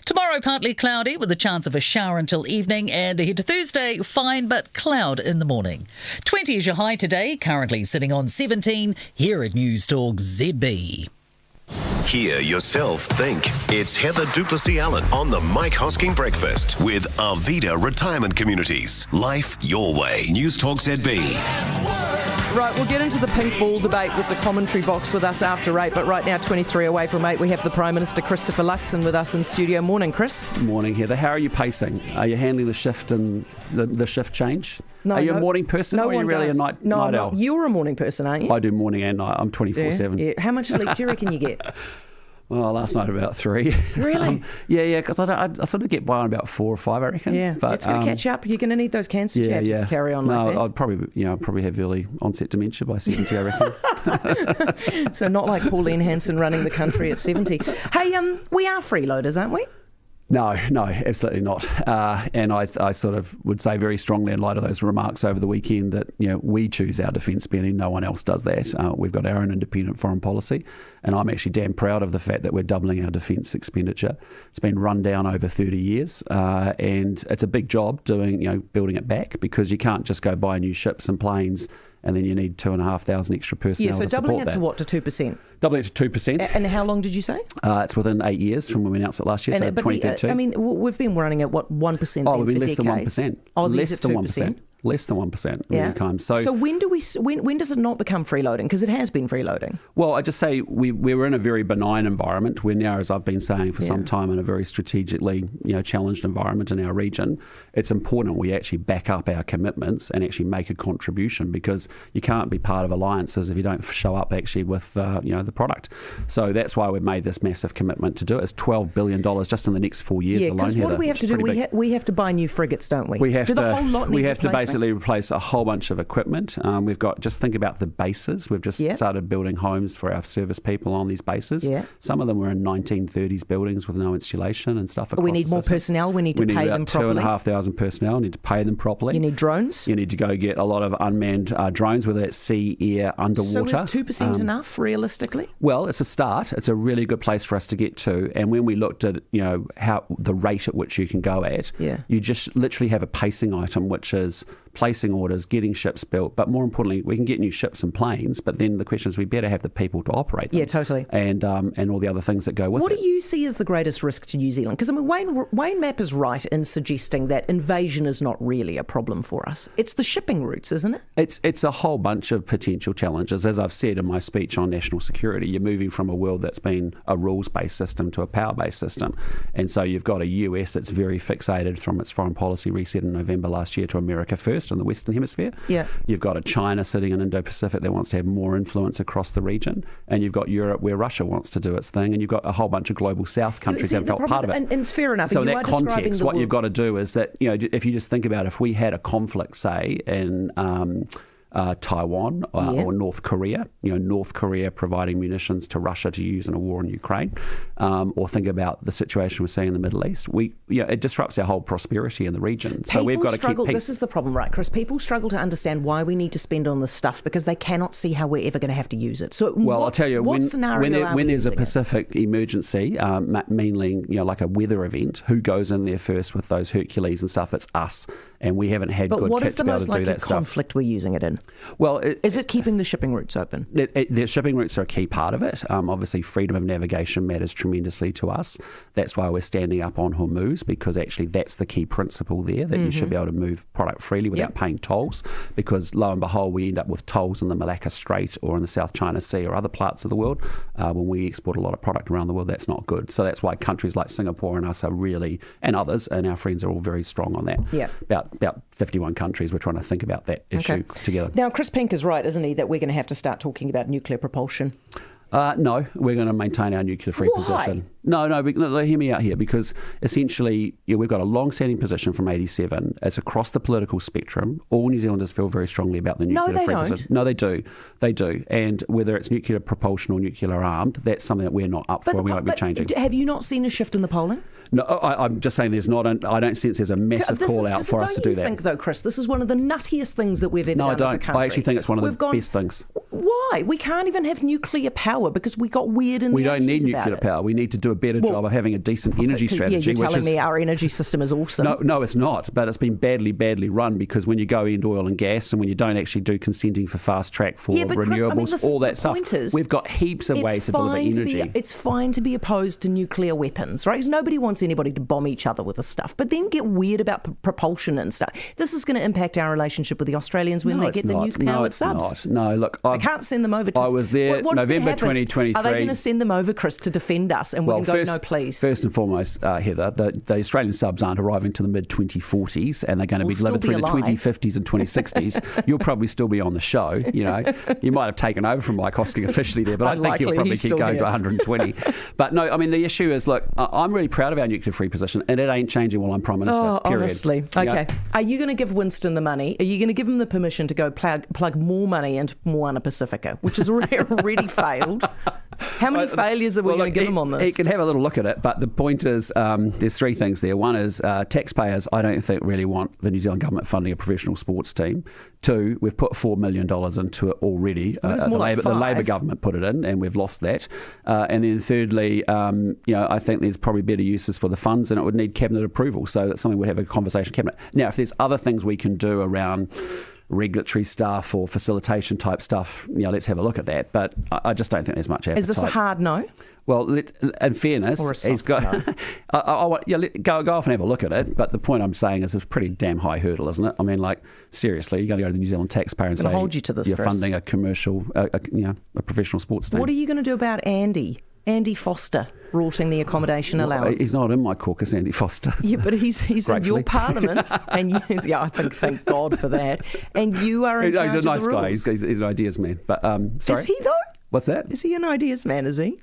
Tomorrow, partly cloudy with a chance of a shower until evening, and ahead to Thursday, fine but cloud in the morning. 20 is your high today, currently sitting on 17 here at Newstalk ZB. Hear yourself think. It's Heather du Plessis-Allan on the Hosking Breakfast with Arvida Retirement Communities. Life your way. Newstalk ZB. Right, we'll get into the pink ball debate with the commentary box with us after 8, but right now, 23 away from 8, we have the Prime Minister Christopher Luxon with us in studio. Morning, Chris. Morning, Heather. How are you pacing? Are you handling the shift and the shift change? Are you a morning person or are you really a night owl? You're a morning person, aren't you? I do morning and night. I'm 24/7. Yeah. How much sleep do you reckon you get? Well, last night about 3. Really? Yeah, because I sort of get by on about 4 or 5, I reckon. Yeah, but it's going to catch up. You're going to need those cancer jabs if you carry on like that. No, I'd probably have early onset dementia by 70, I reckon. So not like Pauline Hanson running the country at 70. Hey, we are freeloaders, aren't we? No, absolutely not. And I sort of would say very strongly in light of those remarks over the weekend that we choose our defence spending. No one else does that. We've got our own independent foreign policy, and I'm actually damn proud of the fact that we're doubling our defence expenditure. It's been run down over 30 years, and it's a big job building it back, because you can't just go buy new ships and planes and then you need 2,500 extra personnel to support that. So doubling it to what, to 2%? Doubling it to 2%. And how long did you say? It's within 8 years from when we announced it last year, so 2032. We've been running at, 1% we've been less decades? than 1%. Aussies less than 2%? Less than 1% many times. So when does it not become freeloading? Because it has been freeloading. Well, I just say we were in a very benign environment. We're now, as I've been saying for some time, in a very strategically challenged environment in our region. It's important we actually back up our commitments and actually make a contribution, because you can't be part of alliances if you don't show up actually with the product. So that's why we've made this massive commitment to do it. It's $12 billion just in the next 4 years alone. Because what do we have to do? We have to buy new frigates, don't we? We have the whole lot need basically replace a whole bunch of equipment. We've got, just think about the bases. We've just started building homes for our service people on these bases. Yeah. Some of them were in 1930s buildings with no insulation and stuff. We need more personnel. We need to pay them properly. 2,500 personnel. We need to pay them properly. You need drones. You need to go get a lot of unmanned drones, whether it's sea, air, underwater. So is 2% enough, realistically? Well, it's a start. It's a really good place for us to get to. And when we looked at how the rate at which you can go at, you just literally have a pacing item, which is placing orders, getting ships built, but more importantly, we can get new ships and planes, but then the question is we better have the people to operate them. Yeah, totally. And all the other things that go with it. What do you see as the greatest risk to New Zealand? Because Wayne Mapp is right in suggesting that invasion is not really a problem for us. It's the shipping routes, isn't it? It's a whole bunch of potential challenges. As I've said in my speech on national security, you're moving from a world that's been a rules-based system to a power-based system. And so you've got a US that's very fixated from its foreign policy reset in November last year to America first in the Western Hemisphere. Yeah. You've got a China sitting in Indo-Pacific that wants to have more influence across the region. And you've got Europe where Russia wants to do its thing. And you've got a whole bunch of global South countries that have felt part of it. And it's fair enough. So in that context, what you've got to do is that, if you just think about if we had a conflict, say, in Taiwan or North Korea, North Korea providing munitions to Russia to use in a war in Ukraine, or think about the situation we're seeing in the Middle East. It disrupts our whole prosperity in the region. So we've got to keep peace. This is the problem, right, Chris? People struggle to understand why we need to spend on this stuff because they cannot see how we're ever going to have to use it. So I'll tell you, when there's a Pacific emergency, meaning like a weather event, who goes in there first with those Hercules and stuff? It's us, and we haven't had good kit to be able to do that stuff. But what is the most likely conflict we're using it in? Well, is it keeping the shipping routes open? The shipping routes are a key part of it. Obviously, freedom of navigation matters tremendously to us. That's why we're standing up on Hormuz, because actually that's the key principle there, that you should be able to move product freely without paying tolls, because lo and behold, we end up with tolls in the Malacca Strait or in the South China Sea or other parts of the world. When we export a lot of product around the world, that's not good. So that's why countries like Singapore and us are really, and others, and our friends are all very strong on that. Yeah. About 51 countries, we're trying to think about that issue together. Now, Chris Pink is right, isn't he, that we're going to have to start talking about nuclear propulsion? No, we're going to maintain our nuclear-free position. No, hear me out here, because essentially we've got a long-standing position from 87. It's across the political spectrum. All New Zealanders feel very strongly about the nuclear-free position. No, they do. They do. And whether it's nuclear propulsion or nuclear armed, that's something that we're not up for and we won't be changing. Have you not seen a shift in the polling? No, I'm just saying there's not. I don't sense there's a massive call out for us to do that. Don't you think, though, Chris, this is one of the nuttiest things that we've ever done as a country? No, I don't. I actually think it's one of the best things. Why? We can't even have nuclear power because we got weird in the 80s. We don't need nuclear power. We need to do a better job of having a decent energy strategy. You're telling me our energy system is awesome. No, it's not. But it's been badly run because when you go into oil and gas and when you don't actually do consenting for fast track for renewables, Chris, all that stuff, we've got heaps of ways to deliver energy. It's fine to be opposed to nuclear weapons, right? Because nobody wants anybody to bomb each other with this stuff. But then get weird about propulsion and stuff. This is going to impact our relationship with the Australians when they get the nuke-powered subs. No, look, I can't send them over to... I was there November 2023. Are they going to send them over, Chris, to defend us? And we can go, no, please. First and foremost, Heather, the Australian subs aren't arriving to the mid-2040s and they're going to be delivered through the 2050s and 2060s. You'll probably still be on the show. You know, you might have taken over from Mike Hosking officially there, but I think you'll probably keep going to 120. But no, I mean, the issue is, look, I'm really proud of our nuclear-free position and it ain't changing while I'm Prime Minister, period. Honestly. Okay. Are you going to give Winston the money? Are you going to give him the permission to go plug more money into Moana Pacifica, which has already failed? How many failures are we going to give him on this? He can have a little look at it, but the point is there's three things there. One is taxpayers, I don't think, really want the New Zealand government funding a professional sports team. Two, we've put $4 million into it already. The Labor government put it in, and we've lost that. And then thirdly, I think there's probably better uses for the funds, and it would need cabinet approval. So that's something we'd have a conversation cabinet. Now, if there's other things we can do around regulatory stuff or facilitation type stuff, let's have a look at that. But I just don't think there's much appetite. Is this a hard no? Well, in fairness, he's got. No. Go off and have a look at it. But the point I'm saying is, it's a pretty damn high hurdle, isn't it? I mean, like, seriously, you're going to go to the New Zealand taxpayer and say hold you to this, you're Chris. Funding a commercial, a professional sports team. What are you going to do about Andy Foster rorting the accommodation allowance? He's not in my caucus, Andy Foster. Yeah, but he's in your parliament, and I think thank God for that. And you are in charge of the rules. He's a nice guy. He's an ideas man. But sorry, is he though? What's that? Is he an ideas man? Is he?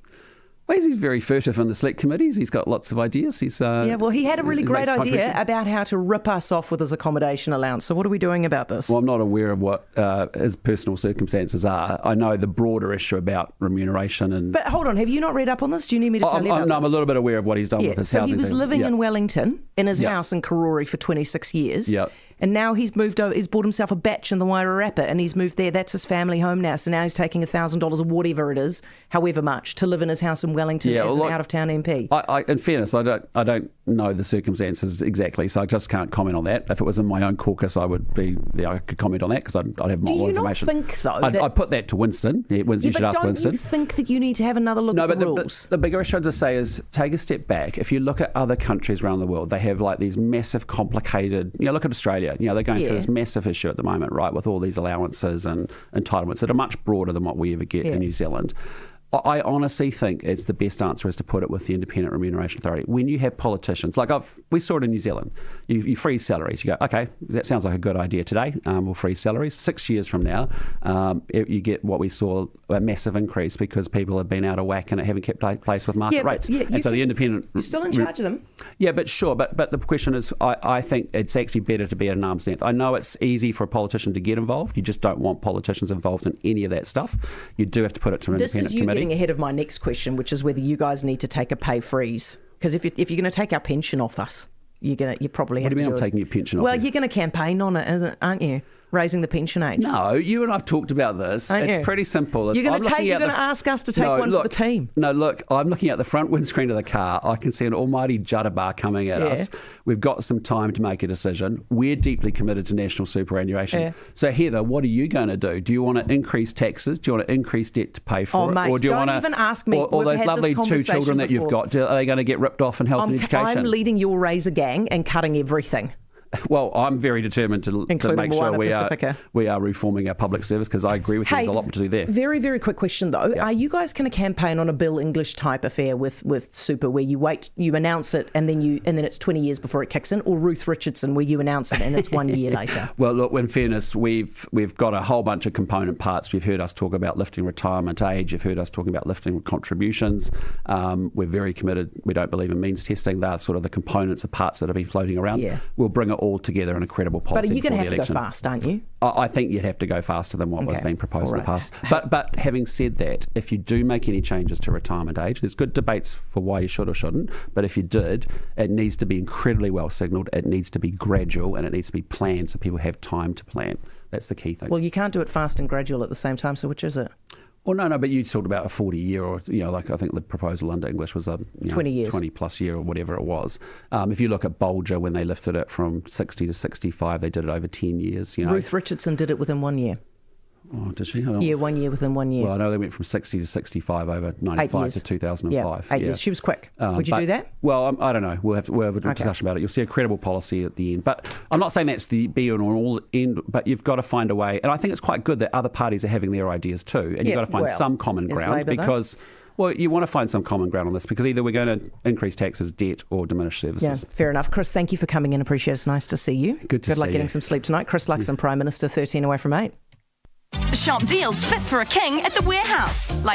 Well, he's very furtive in the select committees. He's got lots of ideas. He had a really great idea about how to rip us off with his accommodation allowance. So what are we doing about this? Well, I'm not aware of what his personal circumstances are. I know the broader issue about remuneration. But hold on, have you not read up on this? Do you need me to tell you about this? No, I'm a little bit aware of what he's done with his housing. So he was living in Wellington in his house in Karori for 26 years. Yeah. And now he's moved over, he's bought himself a batch in the Wairarapa and he's moved there. That's his family home now. So now he's taking $1,000 or whatever it is, however much, to live in his house in Wellington as an out-of-town MP. In fairness, I don't know the circumstances exactly, so I just can't comment on that. If it was in my own caucus, I could comment on that because I'd have more information. Do you not think, though... I'd put that to Winston. You should ask Winston. Don't you think that you need to have another look at the rules? The bigger issue to say is take a step back. If you look at other countries around the world, they have like these massive, complicated... look at Australia. They're going through this massive issue at the moment, right, with all these allowances and entitlements that are much broader than what we ever get in New Zealand. I honestly think it's the best answer is to put it with the Independent Remuneration Authority. When you have politicians, like we saw it in New Zealand, you freeze salaries. You go, okay, that sounds like a good idea today. We'll freeze salaries. 6 years from now, you get what we saw, a massive increase because people have been out of whack and haven't kept pace with market rates. And so the independent... You're still in charge of them. Yeah, but sure. But the question is, I think it's actually better to be at an arm's length. I know it's easy for a politician to get involved. You just don't want politicians involved in any of that stuff. You do have to put it to an independent committee. Getting ahead of my next question, which is whether you guys need to take a pay freeze. Because if you're going to take our pension off us, you probably have to do it. What do you mean I'm taking your pension off? Well, you're going to campaign on it, aren't you? Raising the pension age. No, you and I've talked about this. It's pretty simple. You're going to ask us to take one for the team. No, look, I'm looking at the front windscreen of the car. I can see an almighty judderbar coming at us. We've got some time to make a decision. We're deeply committed to national superannuation. Yeah. So, Heather, what are you going to do? Do you want to increase taxes? Do you want to increase debt to pay for it? Mate, or do you don't even ask me. Or those lovely 2 children that you've got, are they going to get ripped off in health and education? I'm leading your razor gang and cutting everything. Well, I'm very determined to make sure we are reforming our public service because I agree with you. There's a lot to do there. Very, very quick question though. Yeah. Are you guys going to campaign on a Bill English type affair with super where you announce it and then it's 20 years before it kicks in, or Ruth Richardson where you announce it and it's 1 year later? Well, look, in fairness, we've got a whole bunch of component parts. You've heard us talk about lifting retirement age. You've heard us talking about lifting contributions. We're very committed. We don't believe in means testing. They're sort of the components of parts that have been floating around. Yeah. We'll bring it all together in a credible policy. But are you going to before have the to go election. fast, aren't you? I think you'd have to go faster than what was being proposed in the past. But having said that, if you do make any changes to retirement age, there's good debates for why you should or shouldn't, but if you did, it needs to be incredibly well signalled, it needs to be gradual, and it needs to be planned so people have time to plan. That's the key thing. Well, you can't do it fast and gradual at the same time, so which is it? Well, no, but you talked about a 40-year or, like I think the proposal under English was a 20 years. 20-plus year or whatever it was. If you look at Bolger, when they lifted it from 60 to 65, they did it over 10 years. Ruth Richardson did it within 1 year. Oh, did she? Yeah, 1 year within 1 year. Well, I know they went from 60 to 65 over 95 to 2005. Yeah, 8 years. She was quick. Would you do that? Well, I don't know. We'll have a discussion about it. You'll see a credible policy at the end. But I'm not saying that's the be and all end, but you've got to find a way. And I think it's quite good that other parties are having their ideas too. And you've got to find some common ground Labour, because... Well, you want to find some common ground on this because either we're going to increase taxes, debt, or diminish services. Yeah, fair enough. Chris, thank you for coming in. Appreciate it. It's nice to see you. Good luck getting some sleep tonight. Chris Luxon, Prime Minister, 13 away from 8. Shop deals fit for a king at the Warehouse, like